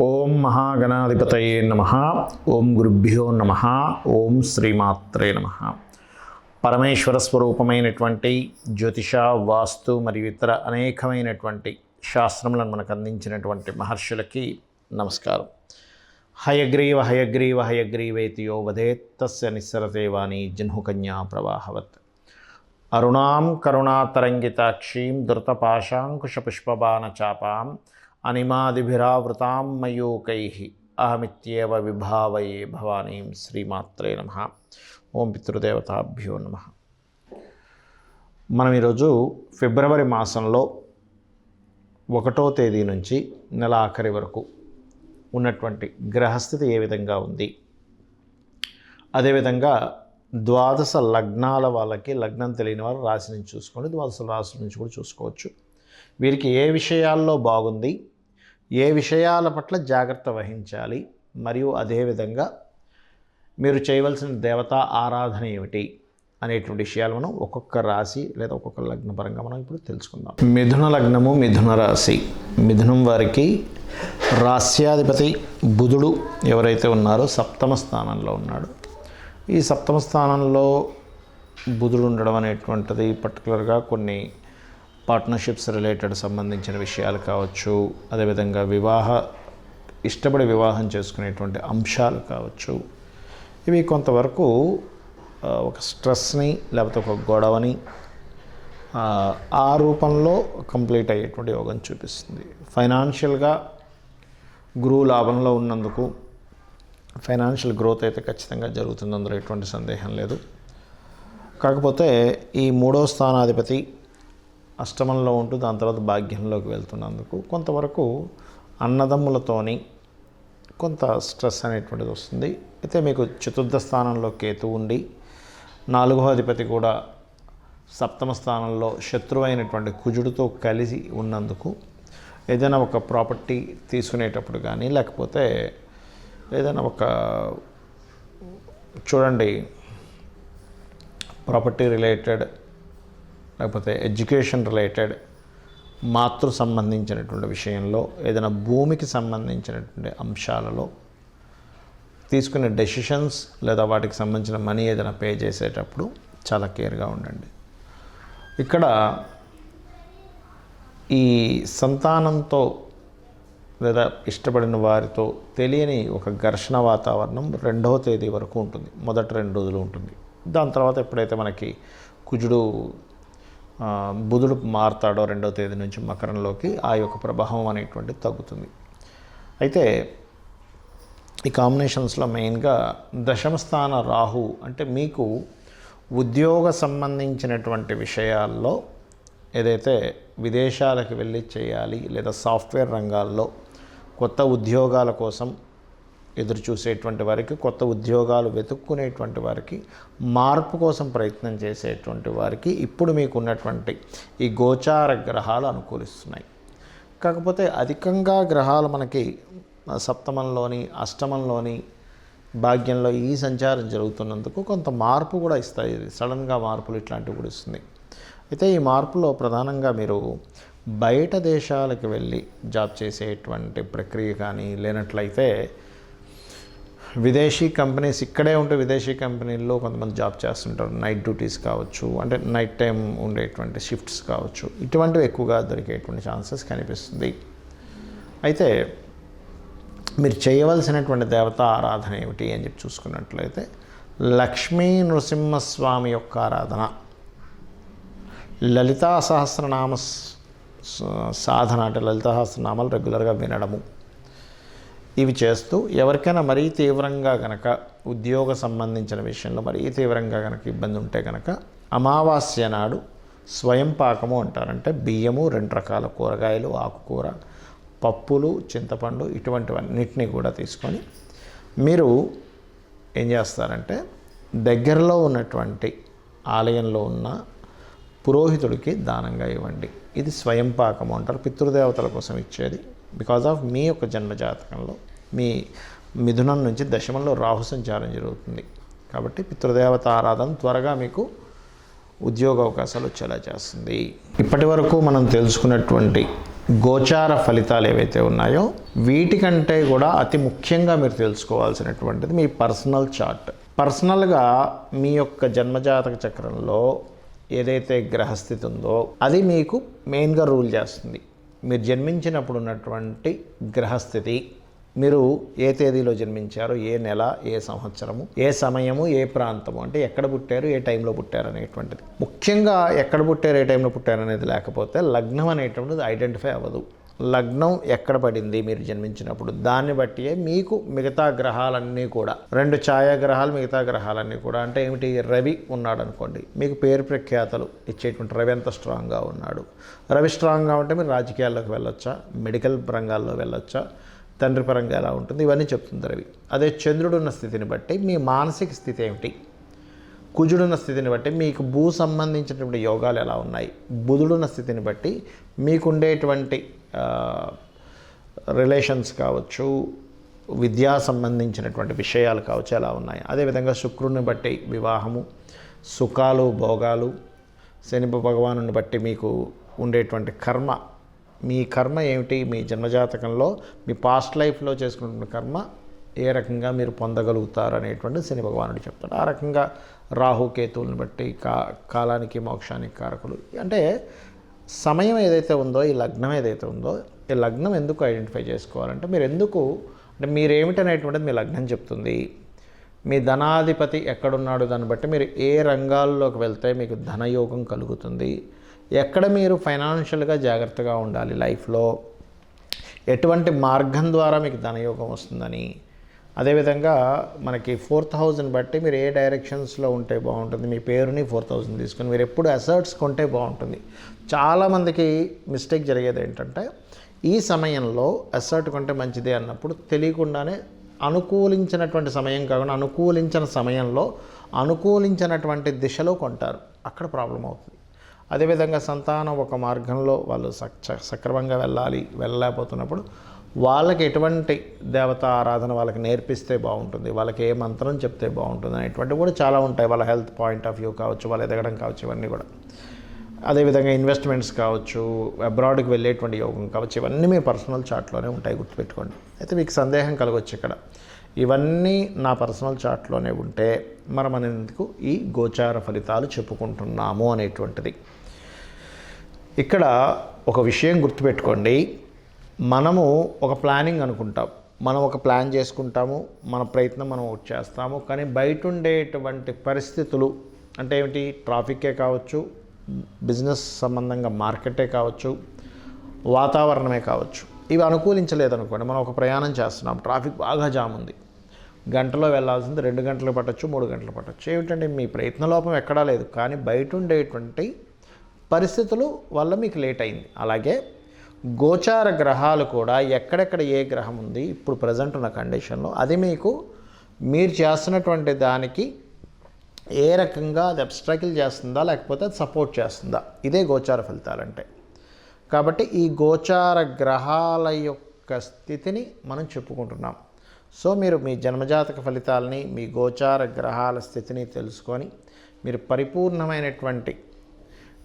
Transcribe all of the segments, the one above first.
ఓం మహాగణాధిపతయే నమః. ఓం గురుభ్యో నమః. ఓం శ్రీమాత్రే నమః. పరమేశ్వర స్వరూపమైనటువంటి జ్యోతిష, వాస్తు మరియు ఇతర అనేకమైనటువంటి శాస్త్రములను మనకు అందించినటువంటి మహర్షులకి నమస్కారం. హయగ్రీవ హయగ్రీవ హయగ్రీవేతి యో వదేత్ తస్య నిస్సరతే వాణి జహ్నుకన్యా ప్రవాహవత్. అరుణాం కరుణాతరంగితాక్షీం ధృతపాశాంకుశపుష్పబాణచాపాం అనిమాదిభిరావృతాం మయూకైః అహమిత్యేవ విభావయే భవానీం. శ్రీమాత్రే నమః. ఓం పితృదేవతాభ్యో నమః. మనం ఈరోజు ఫిబ్రవరి మాసంలో 1వ తేదీ నుంచి నెల ఆఖరి వరకు ఉన్నటువంటి గ్రహస్థితి ఏ విధంగా ఉంది, అదేవిధంగా ద్వాదశ లగ్నాల వాళ్ళకి లగ్నం తెలియని వారు రాశి నుంచి చూసుకోండి, ద్వాదశ రాశి నుంచి కూడా చూసుకోవచ్చు. వీరికి ఏ విషయాల్లో బాగుంది, ఏ విషయాల పట్ల జాగ్రత్త వహించాలి, మరియు అదేవిధంగా మీరు చేయవలసిన దేవతా ఆరాధన ఏమిటి అనేటువంటి విషయాలు మనం ఒక్కొక్క రాశి లేదా ఒక్కొక్క లగ్న పరంగా మనం ఇప్పుడు తెలుసుకుందాం. మిథున లగ్నము, మిథున రాశి. మిథునం వారికి రాస్యాధిపతి బుధుడు ఎవరైతే ఉన్నారో సప్తమ స్థానంలో ఉన్నాడు. ఈ సప్తమ స్థానంలో బుధుడు ఉండడం అనేటువంటిది పర్టికులర్గా కొన్ని పార్ట్నర్షిప్స్ రిలేటెడ్ సంబంధించిన విషయాలు కావచ్చు, అదేవిధంగా ఇష్టపడి వివాహం చేసుకునేటువంటి అంశాలు కావచ్చు. ఇవి కొంతవరకు ఒక స్ట్రెస్ని లేకపోతే ఒక గొడవని ఆ రూపంలో కంప్లీట్ అయ్యేటువంటి యోగం చూపిస్తుంది. ఫైనాన్షియల్గా గురువు లాభంలో ఉన్నందుకు ఫైనాన్షియల్ గ్రోత్ అయితే ఖచ్చితంగా జరుగుతుంది, అందులో ఎటువంటి సందేహం లేదు. కాకపోతే ఈ 3వ స్థానాధిపతి అష్టమంలో ఉంటూ దాని తర్వాత భాగ్యంలోకి వెళ్తున్నందుకు కొంతవరకు అన్నదమ్ములతోని కొంత స్ట్రెస్ అనేటువంటిది వస్తుంది. అయితే మీకు చతుర్థ స్థానంలో కేతు ఉండి 4వ అధిపతి కూడా సప్తమ స్థానంలో శత్రువైనటువంటి కుజుడితో కలిసి ఉన్నందుకు ఏదైనా ఒక ప్రాపర్టీ తీసుకునేటప్పుడు కానీ, లేకపోతే ఏదైనా ఒక చూడండి ప్రాపర్టీ రిలేటెడ్ లేకపోతే ఎడ్యుకేషన్ రిలేటెడ్, మాతృ సంబంధించినటువంటి విషయంలో, ఏదైనా భూమికి సంబంధించినటువంటి అంశాలలో తీసుకునే డెసిషన్స్ లేదా వాటికి సంబంధించిన మనీ ఏదైనా పే చేసేటప్పుడు చాలా కేర్గా ఉండండి. ఇక్కడ ఈ సంతానంతో లేదా ఇష్టపడిన వారితో తెలియని ఒక ఘర్షణ వాతావరణం 2వ తేదీ వరకు ఉంటుంది, మొదటి 2 రోజులు ఉంటుంది. దాని తర్వాత ఎప్పుడైతే మనకి బుధుడు మారుతాడో 2వ తేదీ నుంచి మకరంలోకి, ఆ యొక్క ప్రభావం అనేటువంటిది తగ్గుతుంది. అయితే ఈ కాంబినేషన్స్లో మెయిన్గా దశమ స్థాన రాహు అంటే మీకు ఉద్యోగ సంబంధించినటువంటి విషయాల్లో ఏదైతే విదేశాలకు వెళ్ళి చేయాలి లేదా సాఫ్ట్వేర్ రంగాల్లో కొత్త ఉద్యోగాల కోసం ఎదురు చూసేటువంటి వారికి, కొత్త ఉద్యోగాలు వెతుక్కునేటువంటి వారికి, మార్పు కోసం ప్రయత్నం చేసేటువంటి వారికి ఇప్పుడు మీకు ఉన్నటువంటి ఈ గోచార గ్రహాలు అనుకూలిస్తున్నాయి. కాకపోతే అధికంగా గ్రహాలు మనకి సప్తమంలోని, అష్టమంలోని, భాగ్యంలో ఈ సంచారం జరుగుతున్నందుకు కొంత మార్పు కూడా ఇస్తాయి. సడన్గా మార్పులు ఇట్లాంటివి కూడా ఇస్తుంది. అయితే ఈ మార్పులో ప్రధానంగా మీరు బయట దేశాలకు వెళ్ళి జాబ్ చేసేటువంటి ప్రక్రియ కానీ, లేనట్లయితే విదేశీ కంపెనీస్ ఇక్కడే ఉంటే విదేశీ కంపెనీల్లో కొంతమంది జాబ్ చేస్తుంటారు. నైట్ డ్యూటీస్ కావచ్చు, అంటే నైట్ టైం ఉండేటువంటి షిఫ్ట్స్ కావచ్చు, ఇటువంటివి ఎక్కువగా దొరికేటువంటి ఛాన్సెస్ కనిపిస్తుంది. అయితే మీరు చేయవలసినటువంటి దేవతా ఆరాధన ఏమిటి అని చెప్పి చూసుకున్నట్లయితే లక్ష్మీ నృసింహస్వామి యొక్క ఆరాధన, లలితా సహస్రనామ సాధన అంటే లలితా సహస్రనామాలు రెగ్యులర్గా వినడము, ఇవి చేస్తూ ఎవరికైనా మరీ తీవ్రంగా కనుక ఉద్యోగ సంబంధించిన విషయంలో మరీ తీవ్రంగా కనుక ఇబ్బంది ఉంటే కనుక అమావాస్య నాడు స్వయం పాకము అంటారంటే బియ్యము, 2 రకాల కూరగాయలు, ఆకుకూర, పప్పులు, చింతపండు, ఇటువంటివన్నిటినీ కూడా తీసుకొని మీరు ఏం చేస్తారంటే దగ్గరలో ఉన్నటువంటి ఆలయంలో ఉన్న పురోహితుడికి దానంగా ఇవ్వండి. ఇది స్వయం పాకము అంటారు, పితృదేవతల కోసం ఇచ్చేది. బికాజ్ ఆఫ్ మీ యొక్క జన్మజాతకంలో మీ మిథునం నుంచి దశమంలో రాహు సంచారం జరుగుతుంది. కాబట్టి పితృదేవత ఆరాధన త్వరగా మీకు ఉద్యోగ అవకాశాలు వచ్చేలా చేస్తుంది. ఇప్పటి వరకు మనం తెలుసుకున్నటువంటి గోచార ఫలితాలు ఏవైతే ఉన్నాయో వీటికంటే కూడా అతి ముఖ్యంగా మీరు తెలుసుకోవాల్సినటువంటిది మీ పర్సనల్ చార్ట్. పర్సనల్గా మీ యొక్క జన్మజాతక చక్రంలో ఏదైతే గ్రహస్థితి ఉందో అది మీకు మెయిన్గా రూల్ చేస్తుంది. మీరు జన్మించినప్పుడు ఉన్నటువంటి గ్రహస్థితి, మీరు ఏ తేదీలో జన్మించారు, ఏ నెల, ఏ సంవత్సరము, ఏ సమయము, ఏ ప్రాంతము, అంటే ఎక్కడ పుట్టారు, ఏ టైంలో పుట్టారు అనేటువంటిది. ముఖ్యంగా ఎక్కడ పుట్టారు, ఏ టైంలో పుట్టారు అనేది లేకపోతే లగ్నం అనేటువంటిది ఐడెంటిఫై అవ్వదు. లగ్నం ఎక్కడ పడింది మీరు జన్మించినప్పుడు, దాన్ని బట్టియే మీకు మిగతా గ్రహాలన్నీ కూడా, 2 ఛాయాగ్రహాలు మిగతా గ్రహాలన్నీ కూడా, అంటే ఏమిటి, రవి ఉన్నాడు అనుకోండి, మీకు పేరు ప్రఖ్యాతలు ఇచ్చేటువంటి రవి ఎంత స్ట్రాంగ్గా ఉన్నాడు. రవి స్ట్రాంగ్గా ఉంటే మీరు రాజకీయాల్లోకి వెళ్ళొచ్చా, మెడికల్ రంగాల్లో వెళ్ళొచ్చా, తండ్రి పరంగా ఎలా ఉంటుంది, ఇవన్నీ చెప్తుంది రవి. అదే చంద్రుడున్న స్థితిని బట్టి మీ మానసిక స్థితి ఏమిటి, కుజుడున్న స్థితిని బట్టి మీకు భూ సంబంధించినటువంటి యోగాలు ఎలా ఉన్నాయి, బుధుడున్న స్థితిని బట్టి మీకుండేటువంటి రిలేషన్స్ కావచ్చు, విద్యా సంబంధించినటువంటి విషయాలు కావచ్చు ఎలా ఉన్నాయి. అదేవిధంగా శుక్రుని బట్టి వివాహము, సుఖాలు, భోగాలు, శని భగవానుని బట్టి మీకు ఉండేటువంటి కర్మ, మీ కర్మ ఏమిటి, మీ జన్మజాతకంలో మీ పాస్ట్ లైఫ్లో చేసుకున్న కర్మ ఏ రకంగా మీరు పొందగలుగుతారు అనేటువంటి శని భగవానుడు చెప్తాడు. ఆ రకంగా రాహుకేతువులను బట్టి కాలానికి మోక్షానికి కారకులు. అంటే సమయం ఏదైతే ఉందో, ఈ లగ్నం ఏదైతే ఉందో, ఈ లగ్నం ఎందుకు ఐడెంటిఫై చేసుకోవాలంటే మీరు ఎందుకు, అంటే మీరేమిటనేటువంటిది మీ లగ్నం చెప్తుంది. మీ ధనాధిపతి ఎక్కడున్నాడు దాన్ని బట్టి మీరు ఏ రంగాల్లోకి వెళ్తే మీకు ధనయోగం కలుగుతుంది, ఎక్కడ మీరు ఫైనాన్షియల్గా జాగ్రత్తగా ఉండాలి లైఫ్లో, ఎటువంటి మార్గం ద్వారా మీకు ధనయోగం వస్తుందని. అదేవిధంగా మనకి 4th హౌస్ని బట్టి మీరు ఏ డైరెక్షన్స్లో ఉంటే బాగుంటుంది, మీ పేరుని 4th హౌస్ని తీసుకొని మీరు ఎప్పుడు అసర్ట్స్ కొంటే బాగుంటుంది. చాలామందికి మిస్టేక్ జరిగేది ఏంటంటే ఈ సమయంలో అసర్ట్ కొంటే మంచిదే అన్నప్పుడు తెలియకుండానే అనుకూలించినటువంటి సమయం కాకుండా అనుకూలించిన సమయంలో అనుకూలించినటువంటి దిశలో కొంటారు, అక్కడ ప్రాబ్లం అవుతుంది. అదేవిధంగా సంతానం ఒక మార్గంలో వాళ్ళు సక్రమంగా వెళ్ళలేకపోతున్నప్పుడు వాళ్ళకి ఎటువంటి దేవతా ఆరాధన వాళ్ళకి నేర్పిస్తే బాగుంటుంది, వాళ్ళకి ఏ మంత్రం చెప్తే బాగుంటుంది అనేటువంటివి కూడా చాలా ఉంటాయి. వాళ్ళ హెల్త్ పాయింట్ ఆఫ్ వ్యూ కావచ్చు, వాళ్ళు ఎదగడం కావచ్చు, ఇవన్నీ కూడా. అదేవిధంగా ఇన్వెస్ట్మెంట్స్ కావచ్చు, అబ్రాడ్కి వెళ్ళేటువంటి యోగం కావచ్చు, ఇవన్నీ మీ పర్సనల్ చార్ట్లోనే ఉంటాయి, గుర్తుపెట్టుకోండి. అయితే మీకు సందేహం కలగవచ్చు ఇక్కడ, ఇవన్నీ నా పర్సనల్ చార్ట్లోనే ఉంటే మనం ఎందుకు ఈ గోచార ఫలితాలు చెప్పుకుంటున్నాము అనేటువంటిది. ఇక్కడ ఒక విషయం గుర్తుపెట్టుకోండి, మనము ఒక ప్లానింగ్ అనుకుంటాం, మనం ఒక ప్లాన్ చేసుకుంటాము, మన ప్రయత్నం మనం ఒకటి చేస్తాము, కానీ బయట ఉండేటువంటి పరిస్థితులు అంటే ఏమిటి, ట్రాఫిక్కే కావచ్చు, బిజినెస్ సంబంధంగా మార్కెటే కావచ్చు, వాతావరణమే కావచ్చు, ఇవి అనుకూలించలేదనుకోండి. మనం ఒక ప్రయాణం చేస్తున్నాం, ట్రాఫిక్ బాగా జామ్ ఉంది, గంటలో వెళ్ళాల్సింది 2 గంటలు పట్టచ్చు, 3 గంటలు పట్టచ్చు. ఏమిటంటే మీ ప్రయత్నలోపం ఎక్కడా లేదు, కానీ బయట ఉండేటువంటి పరిస్థితులు వల్ల మీకు లేట్ అయింది. అలాగే గోచార గ్రహాలు కూడా ఎక్కడెక్కడ ఏ గ్రహం ఉంది ఇప్పుడు ప్రజెంట్ ఉన్న కండిషన్లో, అది మీకు మీరు చేస్తున్నటువంటి దానికి ఏ రకంగా అది అబ్స్ట్రకిల్ చేస్తుందా లేకపోతే అది సపోర్ట్ చేస్తుందా, ఇదే గోచార ఫలితాలంటే. కాబట్టి ఈ గోచార గ్రహాల యొక్క స్థితిని మనం చెప్పుకుంటున్నాం. సో మీరు మీ జన్మజాతక ఫలితాలని, మీ గోచార గ్రహాల స్థితిని తెలుసుకొని మీరు పరిపూర్ణమైనటువంటి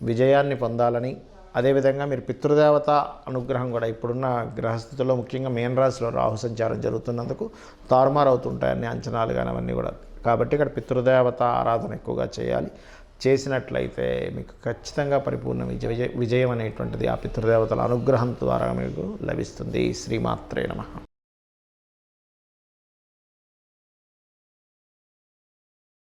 విజయాన్ని పొందాలని, అదేవిధంగా మీరు పితృదేవత అనుగ్రహం కూడా ఇప్పుడున్న గ్రహస్థితుల్లో ముఖ్యంగా మీనరాశిలో రాహు సంచారం జరుగుతున్నందుకు తారుమారు అవుతుంటాయని అంచనాలు కానీ అవన్నీ కూడా. కాబట్టి ఇక్కడ పితృదేవత ఆరాధన ఎక్కువగా చేయాలి. చేసినట్లయితే మీకు ఖచ్చితంగా పరిపూర్ణ విజయం అనేటువంటిది ఆ పితృదేవతల అనుగ్రహం ద్వారా మీకు లభిస్తుంది. శ్రీమాత్రే నమః.